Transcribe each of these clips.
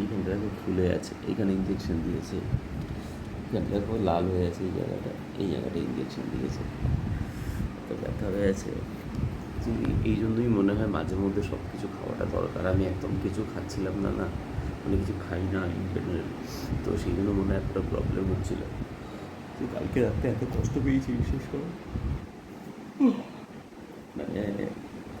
এইখানটা দেখো ফুলে আছে, এইখানে ইঞ্জেকশন দিয়েছে, এখানটা দেখো লাল হয়ে আছে, এই জায়গাটা ইঞ্জেকশন দিয়েছে, তো ব্যথা হয়ে আছে। এই জন্যই মনে হয় মাঝে মধ্যে সব কিছু খাওয়াটা দরকার। আমি একদম কিছু খাচ্ছিলাম না, মানে কিছু খাই না ইন জেনারেল, তো সেই জন্য মনে হয় এতটা প্রবলেম হচ্ছিল। তো কালকে রাতে এত কষ্ট পেয়েছি বিশেষ করে, মানে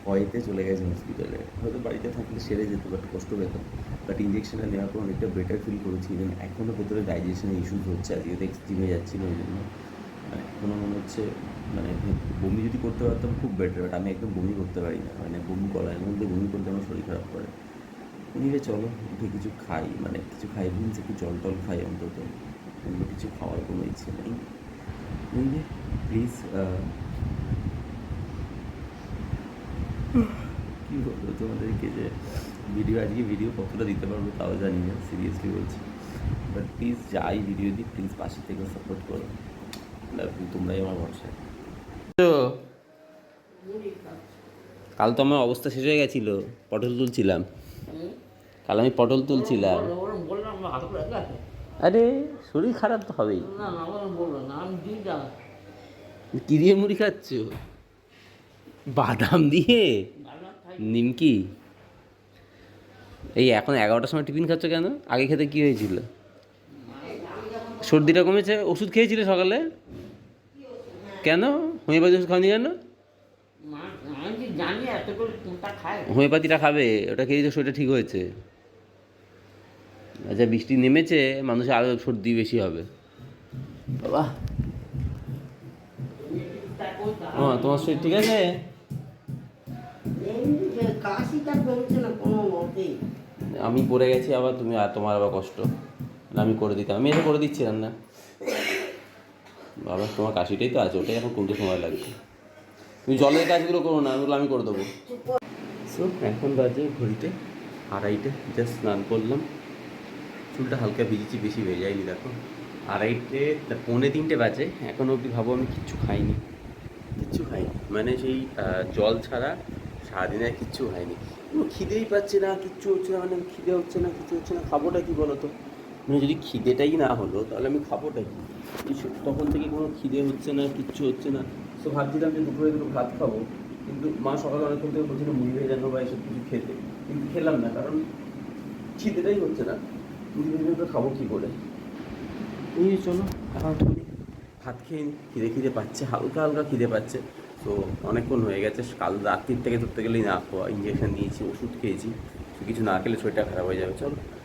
ভয়েতে চলে গেছে হসপিটালে। হয়তো বাড়িতে থাকলে সেরে যেত, বাট কষ্ট পেতাম। বাট ইঞ্জেকশনটা নেওয়ার পর অনেকটা বেটার ফিল করেছি। ইভেন এখনও ভেতরে ডাইজেশনের ইস্যুস হচ্ছে, আজকে দেখছি জিমে যাচ্ছি না ওই জন্য, মানে এখনও মনে হচ্ছে, মানে বমি যদি করতে পারতাম খুব বেটার, বাট আমি একদম বমি করতে পারি না, মানে বমি করার মধ্যে বমি করতে আমার শরীর খারাপ করে। নিলে চলো উঠে কিছু খাই, মানে কিছু খাই মিনস একটু জল টল খাই অন্তত, অন্য কিছু খাওয়ার কোনো ইচ্ছে নেই। নিলে প্লিজ কী বলবো তোমাদেরকে, যে আজকে ভিডিও কতটা দিতে পারবো তাও জানি না, সিরিয়াসলি বলছি। বাট প্লিজ যাই ভিডিও দিই, প্লিজ পাশে থেকে সাপোর্ট করো। লাভ ইউ, তোমরাই আমার ভরসা। তো কাল তো আমার অবস্থা শেষ হয়ে গেছিলো, পটল তুলছিলাম, কাল আমি পটল তুলছিলাম। আরে শরীর খারাপ তো হবেই। কী দিয়ে মুড়ি খাচ্ছ? বাদাম দিয়ে? নিমকি? এই এখন 11টার সময় টিফিন খাচ্ছ কেন? আগে খেতে কী হয়েছিল? সর্দিটা কমেছে? ওষুধ খেয়েছিলে সকালে? কেন হোমিওপ্যাথি ওষুধ খাওনি কেন? হোমিওপ্যাথিটা খাবে, ওটা খেয়েই তো শরীরটা ঠিক হয়েছে। আচ্ছা বৃষ্টি নেমেছে, মানুষের আরও সর্দি বেশি হবে। বাবা তোমার শরীর ঠিক আছে? আমি পড়ে গেছি আবার, তুমি আর তোমার আবার কষ্ট, আমি করে দিতাম, আমি এটা করে দিচ্ছিলাম না। বাবা তোমার কাশিটাই তো আছে, ওটাই এখন কমতে সময় লাগবে। তুমি জলের কাজগুলো করো না, ওগুলো আমি করে দেবো। সো এখন বাজে ঘড়িতে 2:30, জাস্ট স্নান করলাম, চুলটা হালকা ভিজেছি, বেশি ভেজে যায়নি দেখো। 2:30, 2:45 বাজে, এখনও অবধি ভাবো আমি কিচ্ছু খাইনি, মানে সেই জল ছাড়া সারাদিনে কিচ্ছু খাইনি। কোনো খিদেই পাচ্ছে না, কিচ্ছু হচ্ছে না, মানে খিদে হচ্ছে না, কিছু হচ্ছে না, খাবোটা কি বলো তো? মানে যদি খিদেটাই না হলো তাহলে আমি খাবোটা কি? কিছু তখন থেকে কোনো খিদে হচ্ছে না, কিচ্ছু হচ্ছে না। তো ভাবছিলাম যে দুপুরে দুটো ভাত খাবো, কিন্তু মা সকালে অনেকক্ষণ থেকে বলছিল মুড়ি ভেজানো বা এসব কিছু খেতে, কিন্তু খেলাম না, কারণ খিদেটাই হচ্ছে না। মুড়ি ভেজানো তো খাবো কী করে? এই চলো এখন করি, ভাত খেয়ে নিই, খিদে পাচ্ছে, হালকা হালকা খিদে পাচ্ছে। তো অনেকক্ষণ হয়ে গেছে, কাল রাত্রির থেকে ধরতে গেলেই না খাওয়া, ইঞ্জেকশন নিয়েছি, ওষুধ খেয়েছি, কিছু না খেলে শরীরটা খারাপ হয়ে যাবে। চলো